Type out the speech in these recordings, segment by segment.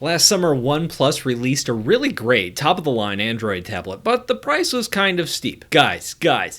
Last summer, OnePlus released a really great top-of-the-line Android tablet, but the price was kind of steep. Guys,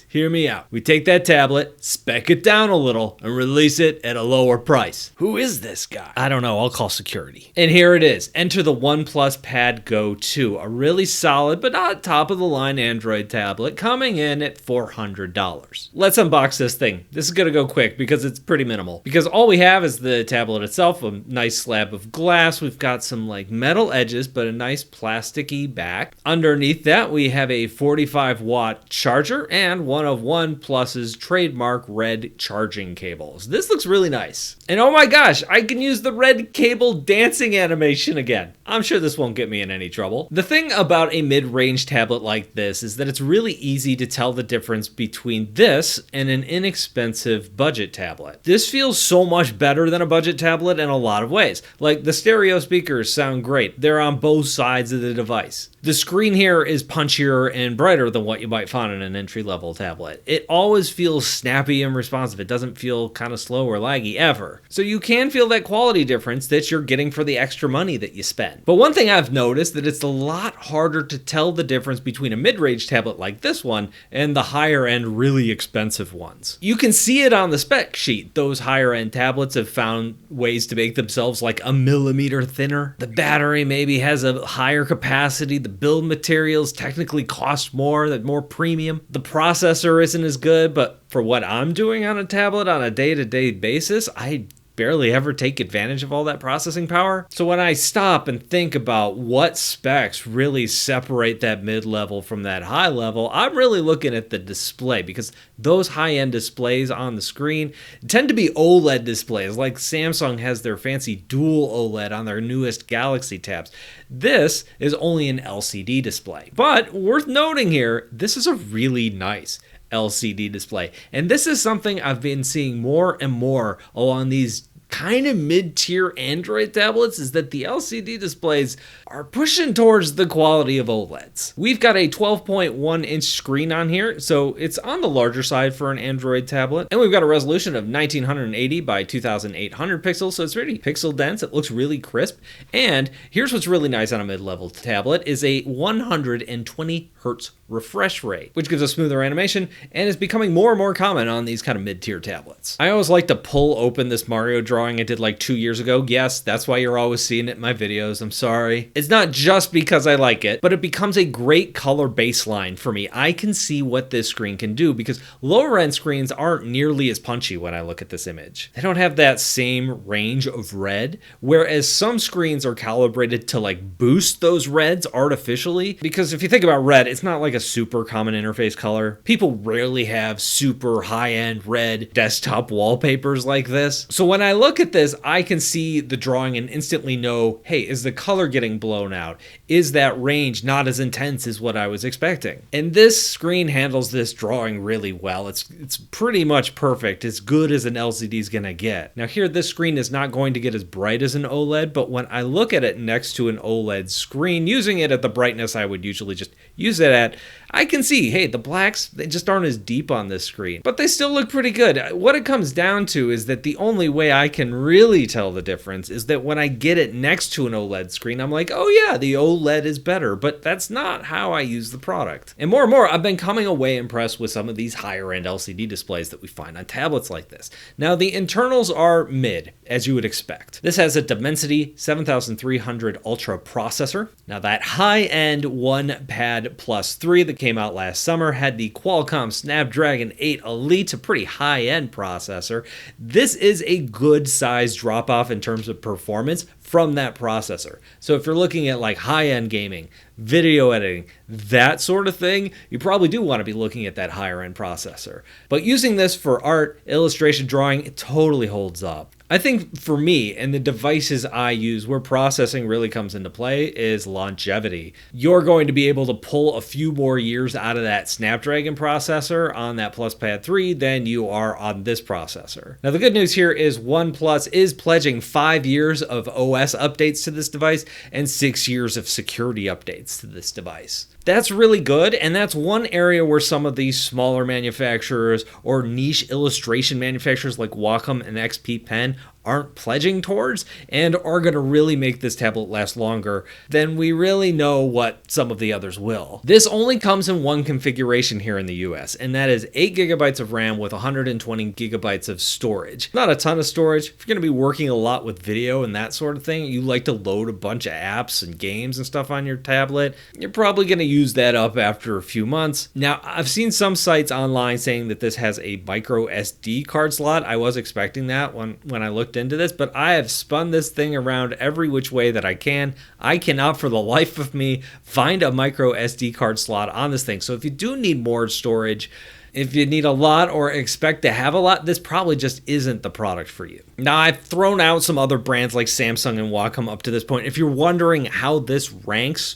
hear me out. We take that tablet, spec it down a little, and release it at a lower price. Who is this guy? I don't know, I'll call security. And here it is. Enter the OnePlus Pad Go 2, a really solid but not top-of-the-line Android tablet coming in at $400. Let's unbox this thing. This is gonna go quick because it's pretty minimal. Because all we have is the tablet itself, a nice slab of glass. We've got some like metal edges, but a nice plasticky back. Underneath that, we have a 45-watt charger and one of OnePlus's trademark red charging cables. This looks really nice. And oh my gosh, I can use the red cable dancing animation again. I'm sure this won't get me in any trouble. The thing about a mid-range tablet like this is that it's really easy to tell the difference between this and an inexpensive budget tablet. This feels so much better than a budget tablet in a lot of ways. Like the stereo speakers sound great. They're on both sides of the device. The screen here is punchier and brighter than what you might find in an entry-level tablet. It always feels snappy and responsive. It doesn't feel kind of slow or laggy ever. So you can feel that quality difference that you're getting for the extra money that you spend. But one thing I've noticed that it's a lot harder to tell the difference between a mid-range tablet like this one and the higher-end, really expensive ones. You can see it on the spec sheet. Those higher-end tablets have found ways to make themselves like a millimeter thinner. The battery maybe has a higher capacity. The build materials technically cost more, they're more premium. The processor isn't as good, but for what I'm doing on a tablet on a day-to-day basis, I barely ever take advantage of all that processing power. So when I stop and think about what specs really separate that mid-level from that high level, I'm really looking at the display, because those high-end displays on the screen tend to be OLED displays, like Samsung has their fancy dual OLED on their newest Galaxy tabs. This is only an LCD display. But worth noting here, this is a really nice LCD display. And this is something I've been seeing more and more along these kind of mid-tier Android tablets, is that the LCD displays are pushing towards the quality of OLEDs. We've got a 12.1-inch screen on here, so it's on the larger side for an Android tablet. And we've got a resolution of 1980 by 2800 pixels, so it's really pixel dense. It looks really crisp. And here's what's really nice on a mid-level tablet is a 120 hertz refresh rate, which gives a smoother animation and is becoming more and more common on these kind of mid-tier tablets. I always like to pull open this Mario drawing I did like 2 years ago. Yes, that's why you're always seeing it in my videos. I'm sorry. It's not just because I like it, but it becomes a great color baseline for me. I can see what this screen can do because lower end screens aren't nearly as punchy when I look at this image. They don't have that same range of red, whereas some screens are calibrated to like boost those reds artificially. Because if you think about red, it's not like a super common interface color. People rarely have super high-end red desktop wallpapers like this. So when I look at this, I can see the drawing and instantly know, hey, is the color getting blown out? Is that range not as intense as what I was expecting? And this screen handles this drawing really well. It's pretty much perfect, as good as an LCD is gonna get. Now here, this screen is not going to get as bright as an OLED, but when I look at it next to an OLED screen, using it at the brightness I would usually just use it at, I can see, hey, the blacks, they just aren't as deep on this screen, but they still look pretty good. What it comes down to is that the only way I can really tell the difference is that when I get it next to an OLED screen, I'm like, oh yeah, the OLED is better, but that's not how I use the product. And more, I've been coming away impressed with some of these higher end LCD displays that we find on tablets like this. Now the internals are mid, as you would expect. This has a Dimensity 7300 Ultra processor. Now that high-end OnePlus Pad 3 that came out last summer had the Qualcomm Snapdragon 8 Elite, a pretty high-end processor. This is a good size drop-off in terms of performance from that processor. So if you're looking at like high-end gaming, video editing, that sort of thing, you probably do want to be looking at that higher end processor. But using this for art, illustration, drawing, it totally holds up. I think for me and the devices I use, where processing really comes into play is longevity. You're going to be able to pull a few more years out of that Snapdragon processor on that Plus Pad 3 than you are on this processor. Now the good news here is OnePlus is pledging 5 years of OS updates to this device and 6 years of security updates to this device. That's really good, and that's one area where some of these smaller manufacturers or niche illustration manufacturers like Wacom and XP Pen aren't pledging towards and are going to really make this tablet last longer than we really know what some of the others will. This only comes in one configuration here in the US, and that is 8 gigabytes of RAM with 120 gigabytes of storage. Not a ton of storage. If you're going to be working a lot with video and that sort of thing, you like to load a bunch of apps and games and stuff on your tablet, you're probably going to use that up after a few months. Now, I've seen some sites online saying that this has a micro SD card slot. I was expecting that when I looked into this, but I have spun this thing around every which way that I can. I cannot for the life of me find a micro SD card slot on this thing. So if you do need more storage, if you need a lot or expect to have a lot, this probably just isn't the product for you. Now, I've thrown out some other brands like Samsung and Wacom up to this point. If you're wondering how this rates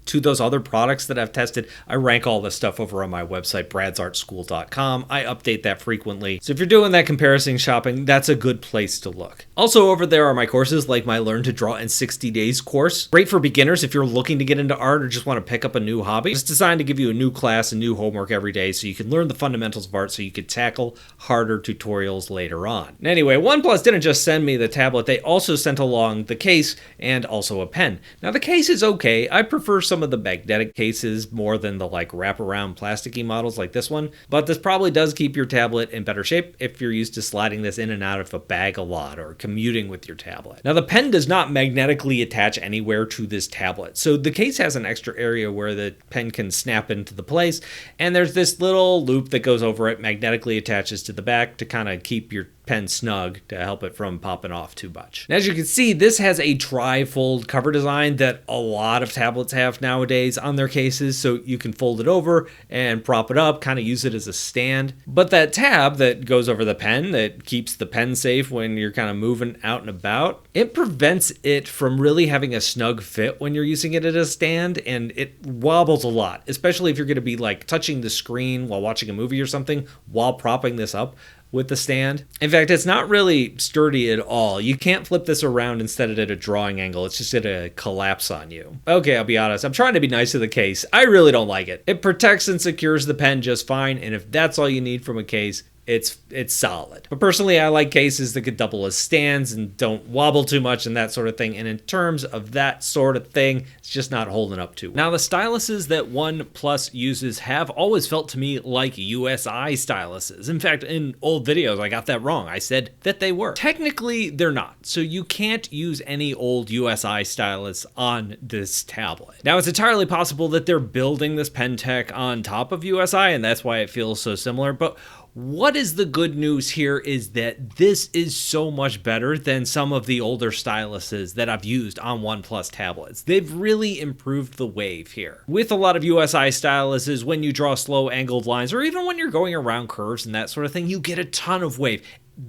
to those other products that I've tested, I rank all this stuff over on my website, bradsartschool.com. I update that frequently. So if you're doing that comparison shopping, that's a good place to look. Also over there are my courses, like my Learn to Draw in 60 Days course. Great for beginners if you're looking to get into art or just want to pick up a new hobby. It's designed to give you a new class and new homework every day so you can learn the fundamentals of art so you can tackle harder tutorials later on. And anyway, OnePlus didn't just send me the tablet, they also sent along the case and also a pen. Now the case is okay. I prefer some of the magnetic cases more than the like wraparound plasticky models like this one, but this probably does keep your tablet in better shape if you're used to sliding this in and out of a bag a lot or commuting with your tablet. Now the pen does not magnetically attach anywhere to this tablet, so the case has an extra area where the pen can snap into the place, and there's this little loop that goes over it, magnetically attaches to the back to kind of keep your pen snug to help it from popping off too much. And as you can see, this has a tri-fold cover design that a lot of tablets have nowadays on their cases, so you can fold it over and prop it up, kind of use it as a stand. But that tab that goes over the pen that keeps the pen safe when you're kind of moving out and about, it prevents it from really having a snug fit when you're using it as a stand, and it wobbles a lot, especially if you're going to be like touching the screen while watching a movie or something while propping this up with the stand. In fact, it's not really sturdy at all. You can't flip this around and set it at a drawing angle. It's just gonna collapse on you. Okay, I'll be honest. I'm trying to be nice to the case. I really don't like it. It protects and secures the pen just fine, and if that's all you need from a case, it's solid. But personally, I like cases that could double as stands and don't wobble too much and that sort of thing. And in terms of that sort of thing, it's just not holding up too well. Now, the styluses that OnePlus uses have always felt to me like USI styluses. In fact, in old videos, I got that wrong. I said that they were. Technically, they're not. So you can't use any old USI stylus on this tablet. Now, it's entirely possible that they're building this pen tech on top of USI, and that's why it feels so similar. But what is the good news here is that this is so much better than some of the older styluses that I've used on OnePlus tablets. They've really improved the wave here. With a lot of USI styluses, when you draw slow angled lines, or even when you're going around curves and that sort of thing, you get a ton of wave.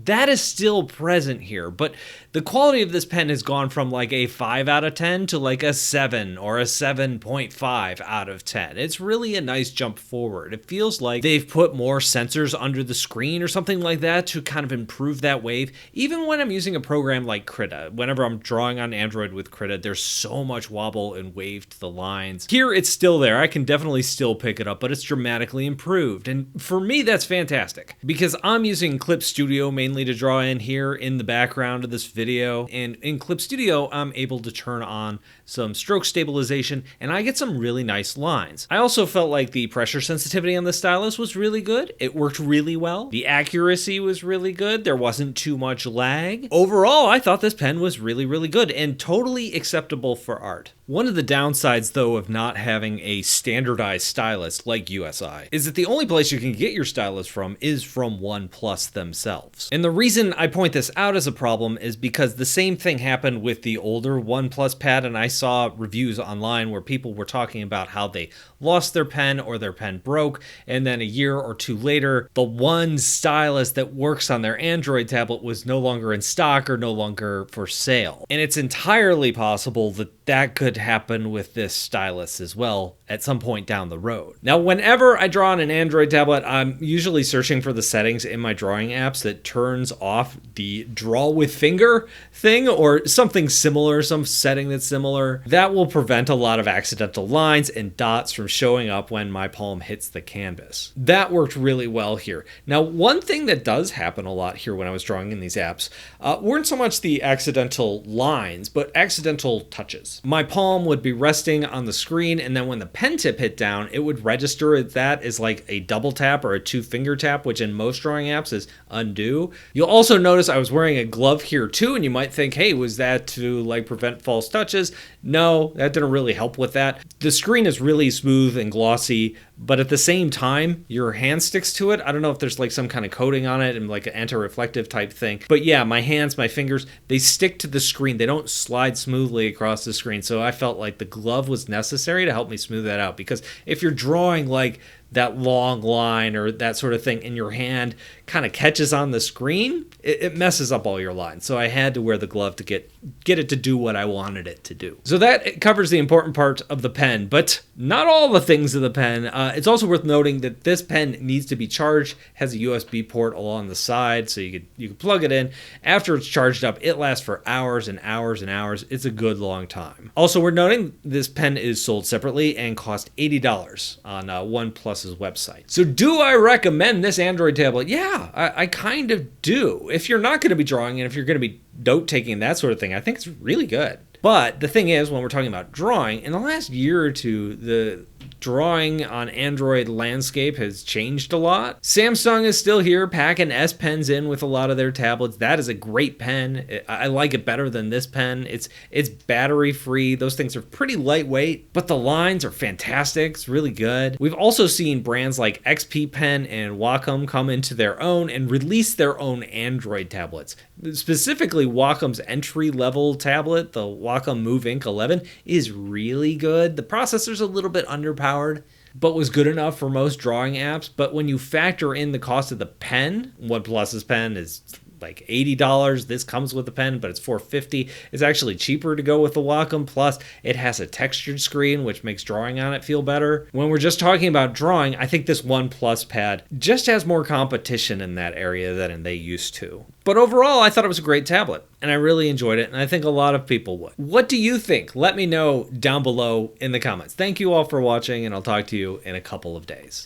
That is still present here, but the quality of this pen has gone from like a 5 out of 10 to like a 7 or a 7.5 out of 10. It's really a nice jump forward. It feels like they've put more sensors under the screen or something like that to kind of improve that wave. Even when I'm using a program like Krita, whenever I'm drawing on Android with Krita, there's so much wobble and wave to the lines. Here, it's still there. I can definitely still pick it up, but it's dramatically improved. And for me, that's fantastic because I'm using Clip Studio mainly to draw in here in the background of this video, and in Clip Studio I'm able to turn on some stroke stabilization and I get some really nice lines. I also felt like the pressure sensitivity on the stylus was really good. It worked really well. The accuracy was really good. There wasn't too much lag. Overall, I thought this pen was really, really good and totally acceptable for art. One of the downsides, though, of not having a standardized stylus like USI is that the only place you can get your stylus from is from OnePlus themselves. And the reason I point this out as a problem is because the same thing happened with the older OnePlus Pad, and I saw reviews online where people were talking about how they lost their pen or their pen broke, and then a year or two later, the one stylus that works on their Android tablet was no longer in stock or no longer for sale. And it's entirely possible that that could happen with this stylus as well at some point down the road. Now, whenever I draw on an Android tablet, I'm usually searching for the settings in my drawing apps that turns off the draw with finger thing or something similar, some setting that's similar. That will prevent a lot of accidental lines and dots from showing up when my palm hits the canvas. That worked really well here. Now, one thing that does happen a lot here when I was drawing in these apps weren't so much the accidental lines, but accidental touches. My palm would be resting on the screen, and then when the pen tip hit down, it would register that as like a double tap or a 2-finger tap, which in most drawing apps is undo. You'll also notice I was wearing a glove here too, and you might think, hey, was that to like prevent false touches? No, that didn't really help with that. The screen is really smooth and glossy, but at the same time, your hand sticks to it. I don't know if there's like some kind of coating on it and like an anti-reflective type thing. But yeah, my hands, my fingers, they stick to the screen. They don't slide smoothly across the screen. So I felt like the glove was necessary to help me smooth that out. Because if you're drawing like that long line or that sort of thing and your hand kind of catches on the screen, it messes up all your lines. So I had to wear the glove to get it to do what I wanted it to do. So that covers the important part of the pen, but not all the things of the pen. It's also worth noting that this pen needs to be charged, has a USB port along the side, so you could plug it in. After it's charged up, it lasts for hours and hours and hours. It's a good long time. Also, we're noting this pen is sold separately and cost $80 on OnePlus's website. So do I recommend this Android tablet? Yeah, I kind of do. If you're not going to be drawing and if you're going to be note taking, that sort of thing, I think it's really good. But the thing is, when we're talking about drawing, in the last year or two, the drawing on Android landscape has changed a lot. Samsung is still here packing S Pens in with a lot of their tablets. That is a great pen. I like it better than this pen. It's battery free. Those things are pretty lightweight, but the lines are fantastic. It's really good. We've also seen brands like XP Pen and Wacom come into their own and release their own Android tablets. Specifically, Wacom's entry-level tablet, the Wacom Move Ink 11, is really good. The processor's a little bit underpowered, but was good enough for most drawing apps. But when you factor in the cost of the pen, OnePlus's pen is like $80. This comes with the pen, but it's $450. It's actually cheaper to go with the Wacom. Plus, it has a textured screen, which makes drawing on it feel better. When we're just talking about drawing, I think this OnePlus Pad just has more competition in that area than they used to. But overall, I thought it was a great tablet, and I really enjoyed it, and I think a lot of people would. What do you think? Let me know down below in the comments. Thank you all for watching, and I'll talk to you in a couple of days.